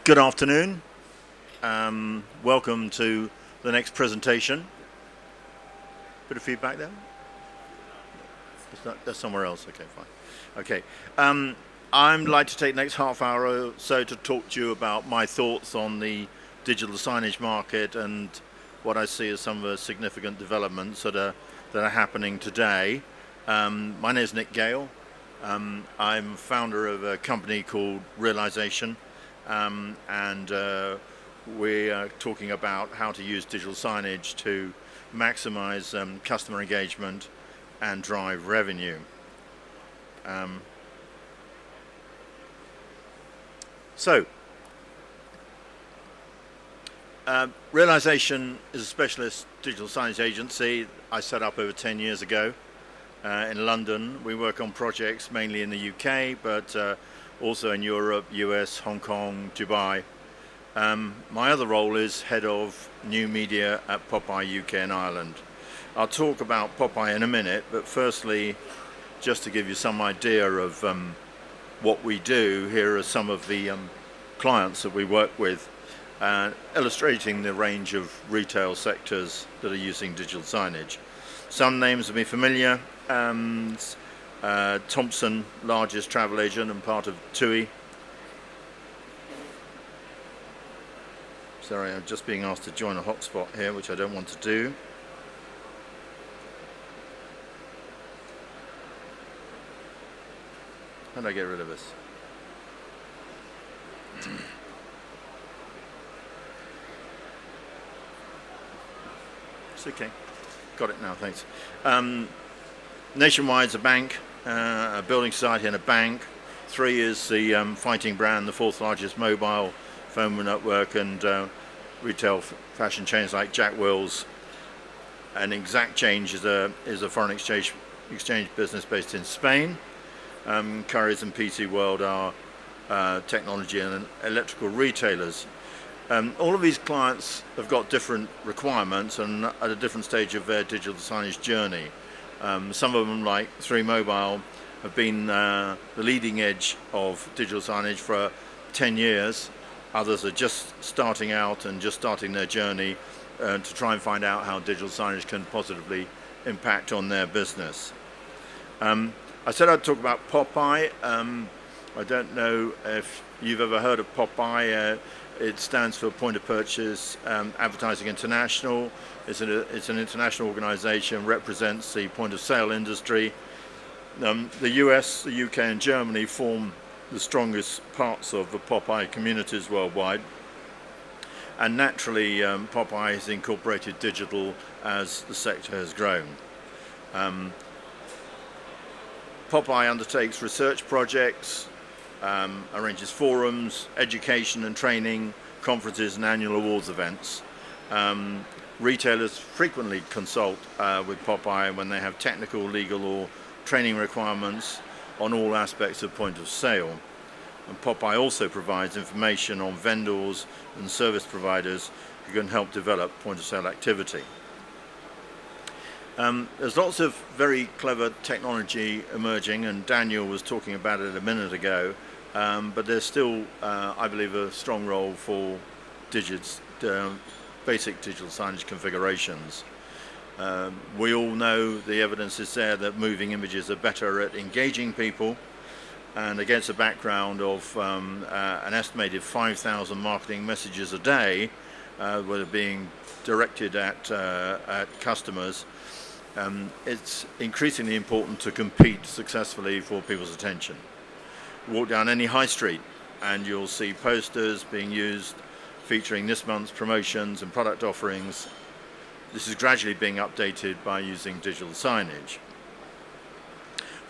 Good afternoon. Welcome to the next presentation. Bit of feedback there? That's somewhere else. Okay, fine. Okay. I'd like to take the next half hour or so to talk to you about my thoughts on the digital signage market and what I see as some of the significant developments that are happening today. My name is Gale. I'm founder of a company called Realisation. And we are talking about how to use digital signage to maximize customer engagement and drive revenue. Realisation is a specialist digital signage agency I set up over 10 years ago in London. We work on projects mainly in the UK, but also in Europe, US, Hong Kong, Dubai. My other role is head of new media at Popeye UK and Ireland. I'll talk about Popeye in a minute, but firstly, just to give you some idea of what we do, here are some of the clients that we work with, illustrating the range of retail sectors that are using digital signage. Some names will be familiar. Thompson, largest travel agent and part of TUI. Sorry, I'm just being asked to join a hotspot here, which I don't want to do. How do I get rid of this? It's okay. Got it now, thanks. Nationwide's a bank, a building society and a bank. 3 is the fighting brand, the fourth largest mobile phone network, and retail fashion chains like Jack Wills. And Exact Change is a foreign exchange business based in Spain. Currys and PC World are technology and electrical retailers. All of these clients have got different requirements and at a different stage of their digital signage journey. Some of them, like 3 Mobile, have been the leading edge of digital signage for 10 years. Others are just starting out and just starting their journey to try and find out how digital signage can positively impact on their business. I said I'd talk about Popeye. I don't know if you've ever heard of Popeye. It stands for Point of Purchase Advertising International. It's an international organization, represents the point of sale industry. The US, the UK and Germany form the strongest parts of the Popeye communities worldwide. And naturally, Popeye has incorporated digital as the sector has grown. Popeye undertakes research projects, arranges forums, education and training, conferences and annual awards events. Retailers frequently consult with Popeye when they have technical, legal or training requirements on all aspects of point of sale. And Popeye also provides information on vendors and service providers who can help develop point of sale activity. There's lots of very clever technology emerging, and Daniel was talking about it a minute ago, but there's still, I believe, a strong role for basic digital signage configurations. We all know the evidence is there that moving images are better at engaging people, and against a background of an estimated 5,000 marketing messages a day that are being directed at customers, it's increasingly important to compete successfully for people's attention. Walk down any high street and you'll see posters being used featuring this month's promotions and product offerings. This is gradually being updated by using digital signage.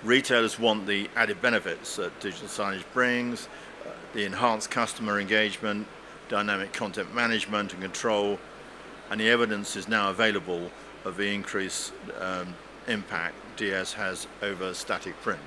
Retailers want the added benefits that digital signage brings, the enhanced customer engagement, dynamic content management and control, and the evidence is now available of the increased impact DS has over static print.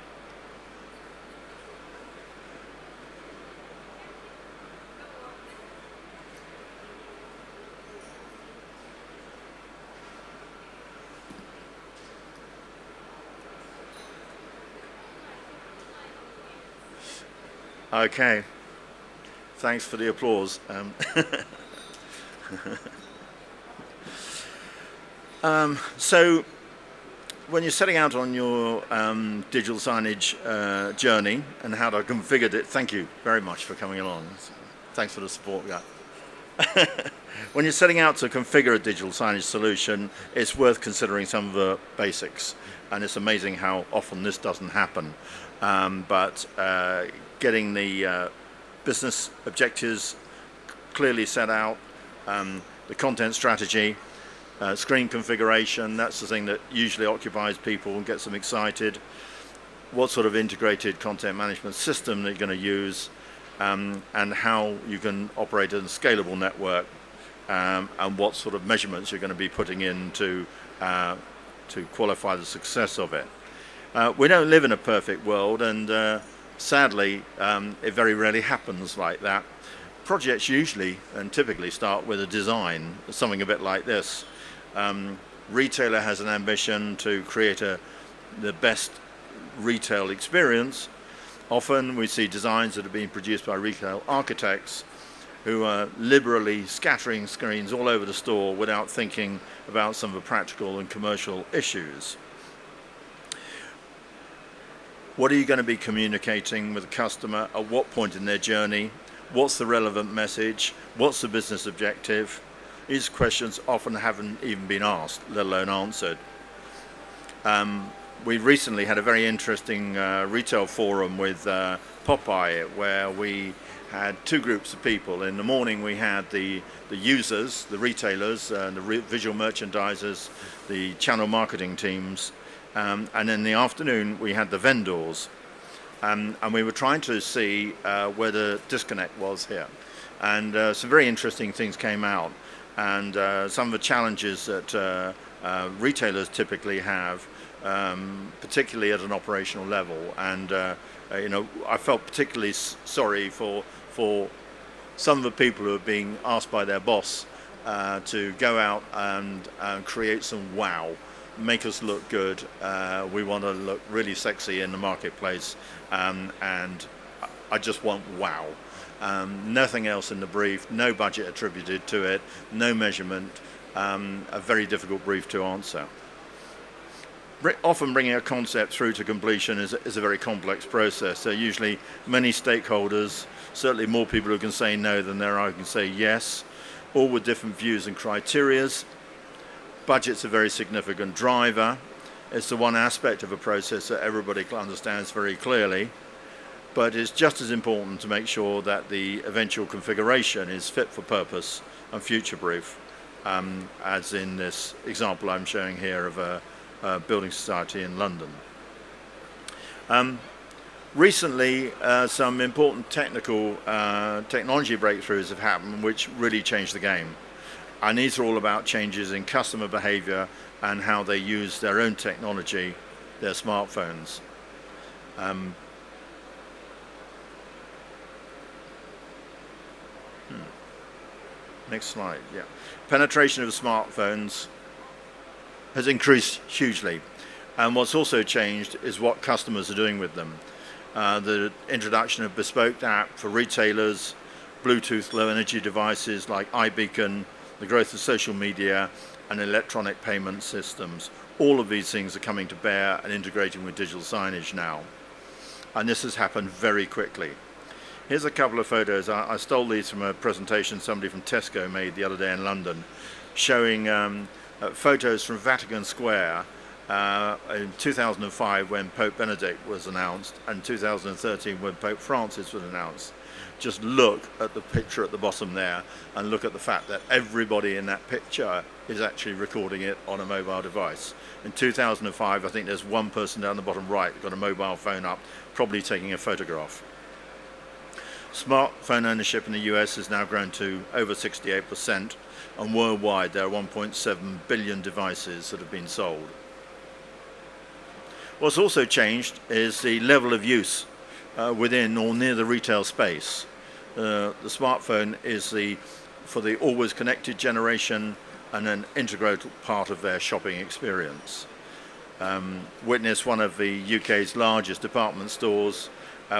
Okay. Thanks for the applause. So when you're setting out on your digital signage journey and how to configure it, thank you very much for coming along. Thanks for the support, yeah. When you're setting out to configure a digital signage solution, it's worth considering some of the basics. And it's amazing how often this doesn't happen. But getting the business objectives clearly set out, the content strategy, screen configuration, that's the thing that usually occupies people and gets them excited. What sort of integrated content management system that you're going to use, and how you can operate in a scalable network, and what sort of measurements you're going to be putting in to qualify the success of it. We don't live in a perfect world, and sadly, it very rarely happens like that. Projects usually and typically start with a design, something a bit like this. Retailer has an ambition to create the best retail experience. Often we see designs that are being produced by retail architects who are liberally scattering screens all over the store without thinking about some of the practical and commercial issues. What are you going to be communicating with the customer? At what point in their journey? What's the relevant message? What's the business objective? These questions often haven't even been asked, let alone answered. We recently had a very interesting retail forum with Popeye, where we had two groups of people. In the morning we had the users, the retailers, the visual merchandisers, the channel marketing teams, and in the afternoon we had the vendors. And we were trying to see where the disconnect was here. And some very interesting things came out. And some of the challenges that retailers typically have, particularly at an operational level. And I felt particularly sorry for some of the people who are being asked by their boss to go out and create some wow, make us look good. We want to look really sexy in the marketplace, and I just want wow. Nothing else in the brief, no budget attributed to it, no measurement, a very difficult brief to answer. Often bringing a concept through to completion is a very complex process. There are usually many stakeholders, certainly more people who can say no than there are who can say yes, all with different views and criterias. Budget's a very significant driver. It's the one aspect of a process that everybody understands very clearly. But it's just as important to make sure that the eventual configuration is fit for purpose and future-proof, as in this example I'm showing here of a building society in London. Recently, some important technology breakthroughs have happened which really changed the game. And these are all about changes in customer behavior and how they use their own technology, their smartphones. Next slide, yeah. Penetration of smartphones has increased hugely. And what's also changed is what customers are doing with them. The introduction of bespoke app for retailers, Bluetooth low energy devices like iBeacon, the growth of social media and electronic payment systems. All of these things are coming to bear and integrating with digital signage now. And this has happened very quickly. Here's a couple of photos. I stole these from a presentation somebody from Tesco made the other day in London, showing photos from Vatican Square in 2005 when Pope Benedict was announced, and 2013 when Pope Francis was announced. Just look at the picture at the bottom there and look at the fact that everybody in that picture is actually recording it on a mobile device. In 2005, I think there's one person down the bottom right who got a mobile phone up, probably taking a photograph. Smartphone ownership in the US has now grown to over 68%, and worldwide there are 1.7 billion devices that have been sold. What's also changed is the level of use within or near the retail space. The smartphone is for the always connected generation and an integral part of their shopping experience. Witness one of the UK's largest department stores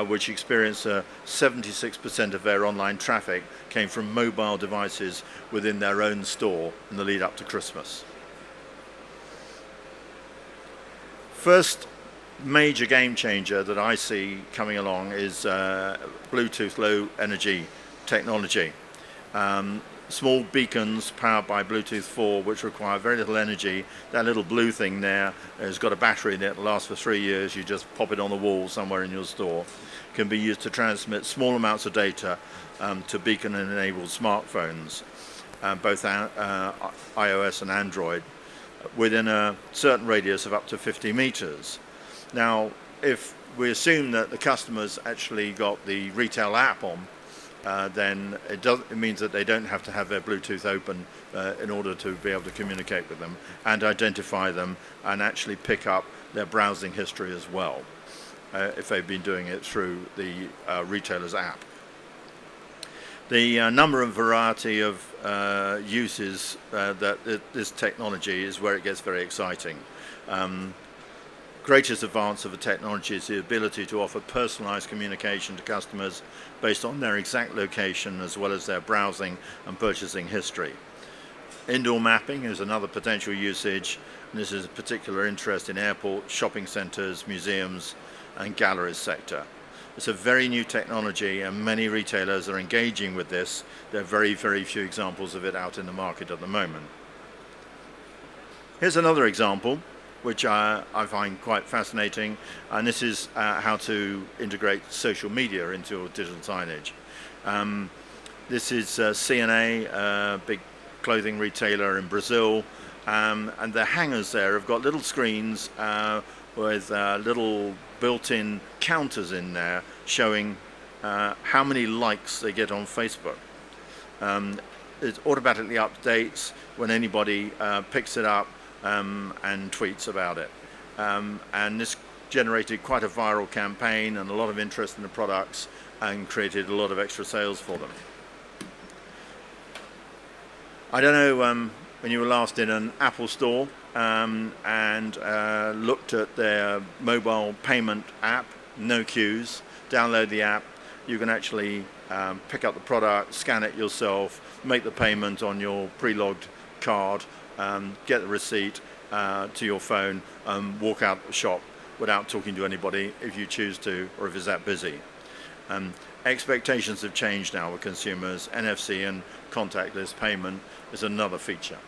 which experienced 76% of their online traffic came from mobile devices within their own store in the lead up to Christmas. First major game changer that I see coming along is Bluetooth low energy technology. Small beacons powered by Bluetooth 4, which require very little energy. That little blue thing there has got a battery in it that lasts for 3 years. You just pop it on the wall somewhere in your store. Can be used to transmit small amounts of data to beacon-enabled smartphones, both iOS and Android, within a certain radius of up to 50 meters. Now, if we assume that the customers actually got the retail app on, then it means that they don't have to have their Bluetooth open in order to be able to communicate with them and identify them and actually pick up their browsing history as well, if they've been doing it through the retailer's app. The number and variety of uses that this technology is where it gets very exciting. Greatest advance of the technology is the ability to offer personalized communication to customers based on their exact location as well as their browsing and purchasing history. Indoor mapping is another potential usage, and this is of particular interest in airports, shopping centers, museums, and galleries sector. It's a very new technology, and many retailers are engaging with this. There are very, very few examples of it out in the market at the moment. Here's another example, which I find quite fascinating, and this is how to integrate social media into your digital signage. This is C&A, a big clothing retailer in Brazil, and the hangers there have got little screens with little built-in counters in there showing how many likes they get on Facebook. It automatically updates when anybody picks it up and tweets about it. And this generated quite a viral campaign and a lot of interest in the products and created a lot of extra sales for them. I don't know when you were last in an Apple store and looked at their mobile payment app, no queues, download the app, you can actually pick up the product, scan it yourself, make the payment on your pre-logged card, get the receipt to your phone, walk out the shop without talking to anybody if you choose to, or if it's that busy. Expectations have changed now with consumers. NFC and contactless payment is another feature.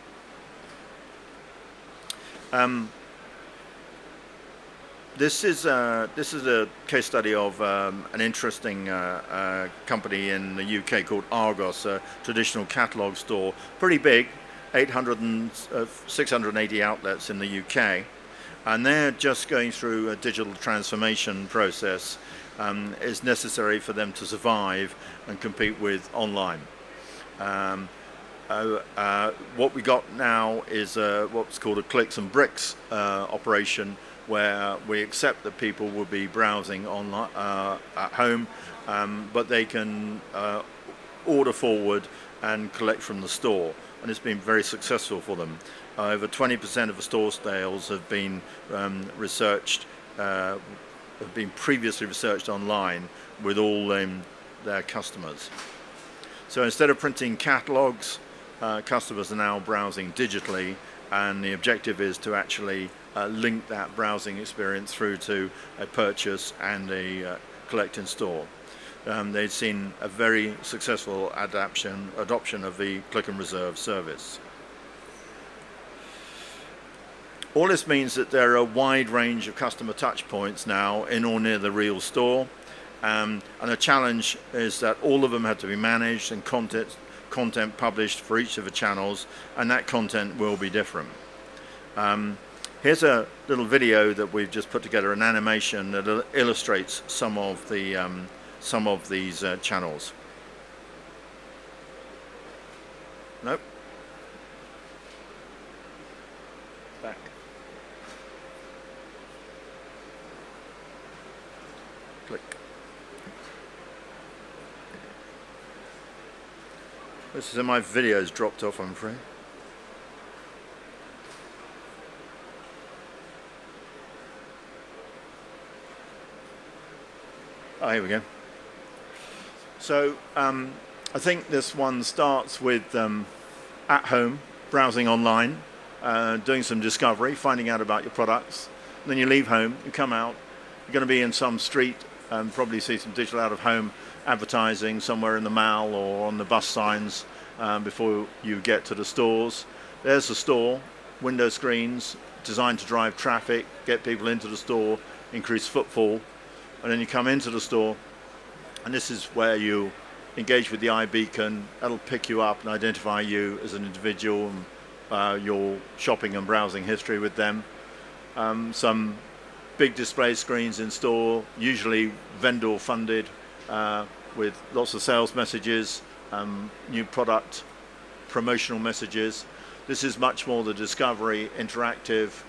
This is a case study of an interesting company in the UK called Argos, a traditional catalogue store, pretty big, 680 outlets in the UK, and they're just going through a digital transformation process. Is necessary for them to survive and compete with online. What we got now is what's called a clicks and bricks operation, where we accept that people will be browsing online at home, but they can order forward and collect from the store, and it's been very successful for them. Over 20% of the store sales have been have been previously researched online with all their customers. So instead of printing catalogues, customers are now browsing digitally, and the objective is to actually link that browsing experience through to a purchase and a collect in store. They've seen a very successful adoption of the click and reserve service. All this means that there are a wide range of customer touch points now in or near the real store, and the challenge is that all of them have to be managed and content published for each of the channels, and that content will be different. Here's a little video that we've just put together, an animation that illustrates some of these channels. Nope. Back. Click. This is my video's dropped off, I'm afraid. Oh, here we go. So I think this one starts with at home, browsing online, doing some discovery, finding out about your products. And then you leave home, you come out, you're going to be in some street and probably see some digital out-of-home advertising somewhere in the mall or on the bus signs before you get to the stores. There's the store, window screens designed to drive traffic, get people into the store, increase footfall. And then you come into the store, and this is where you engage with the iBeacon. That'll pick you up and identify you as an individual and your shopping and browsing history with them. Some big display screens in store, usually vendor funded, with lots of sales messages, new product promotional messages. This is much more the discovery, interactive,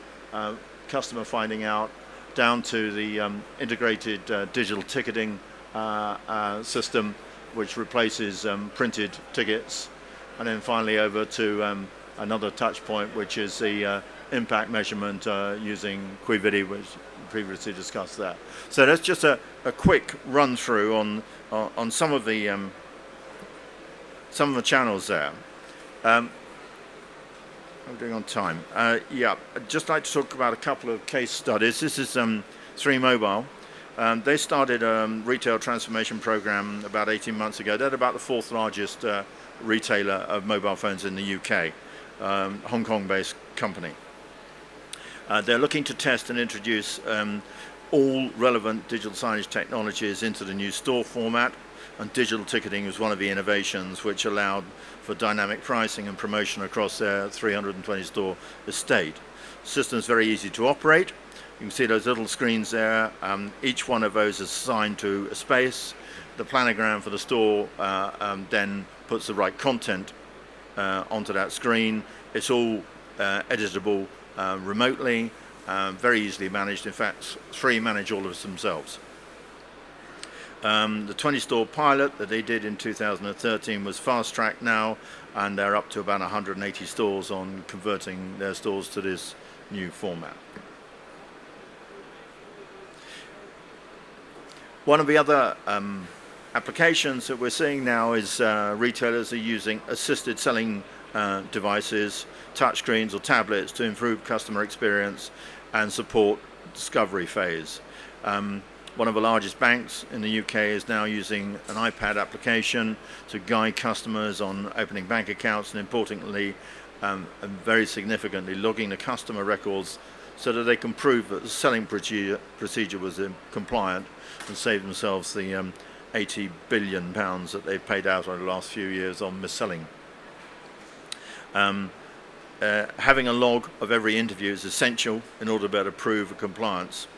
customer finding out, down to the integrated digital ticketing system, which replaces printed tickets, and then finally over to another touch point, which is the impact measurement using Quividi, which previously discussed that. So that's just a quick run through on some of the channels there. I'm doing on time. Yeah, I'd just like to talk about a couple of case studies. This is 3 Mobile. They started a retail transformation program about 18 months ago. They're about the 4th largest retailer of mobile phones in the UK, Hong Kong-based company. They're looking to test and introduce all relevant digital signage technologies into the new store format, and digital ticketing was one of the innovations which allowed for dynamic pricing and promotion across their 320 store estate. The system's very easy to operate. You can see those little screens there. Each one of those is assigned to a space. The planogram for the store then puts the right content onto that screen. It's all editable remotely, very easily managed. In fact, 3 manage all of it themselves. The 20-store pilot that they did in 2013 was fast-tracked now, and they're up to about 180 stores on converting their stores to this new format. One of the other applications that we're seeing now is retailers are using assisted selling devices, touchscreens or tablets to improve customer experience and support discovery phase. One of the largest banks in the UK is now using an iPad application to guide customers on opening bank accounts and, importantly, and very significantly, logging the customer records so that they can prove that the selling procedure was compliant and save themselves the £80 billion that they've paid out over the last few years on mis-selling. Having a log of every interview is essential in order to be able to prove compliance.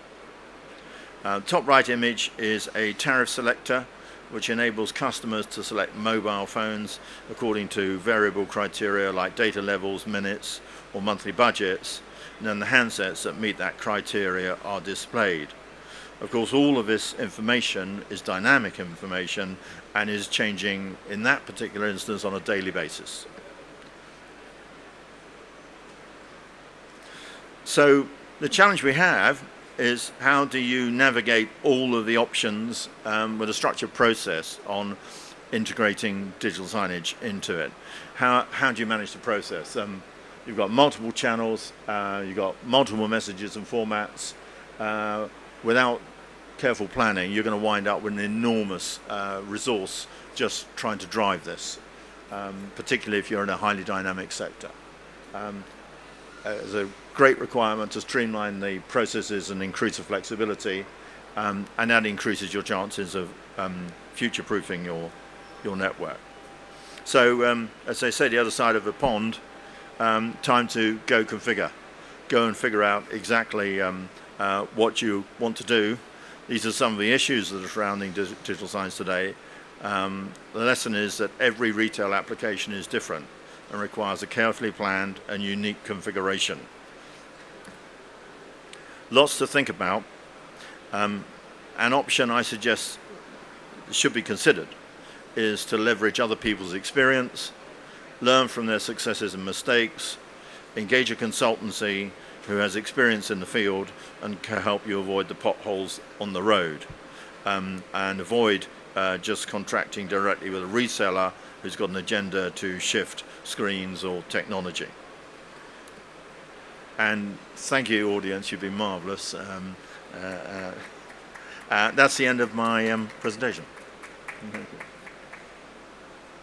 Top right image is a tariff selector which enables customers to select mobile phones according to variable criteria like data levels, minutes or monthly budgets, and then the handsets that meet that criteria are displayed. Of course, all of this information is dynamic information and is changing in that particular instance on a daily basis. So the challenge we have is how do you navigate all of the options with a structured process on integrating digital signage into it? How do you manage the process? You've got multiple channels, you've got multiple messages and formats. Without careful planning, you're going to wind up with an enormous resource just trying to drive this, particularly if you're in a highly dynamic sector. There's a great requirement to streamline the processes and increase the flexibility, and that increases your chances of future-proofing your network. So, as they say, the other side of the pond, time to go configure. Go and figure out exactly what you want to do. These are some of the issues that are surrounding digital signs today. The lesson is that every retail application is different and requires a carefully planned and unique configuration. Lots to think about. An option I suggest should be considered is to leverage other people's experience, learn from their successes and mistakes, engage a consultancy who has experience in the field and can help you avoid the potholes on the road. and avoid just contracting directly with a reseller who's got an agenda to shift screens or technology. And thank you, audience, you've been marvellous. That's the end of my presentation.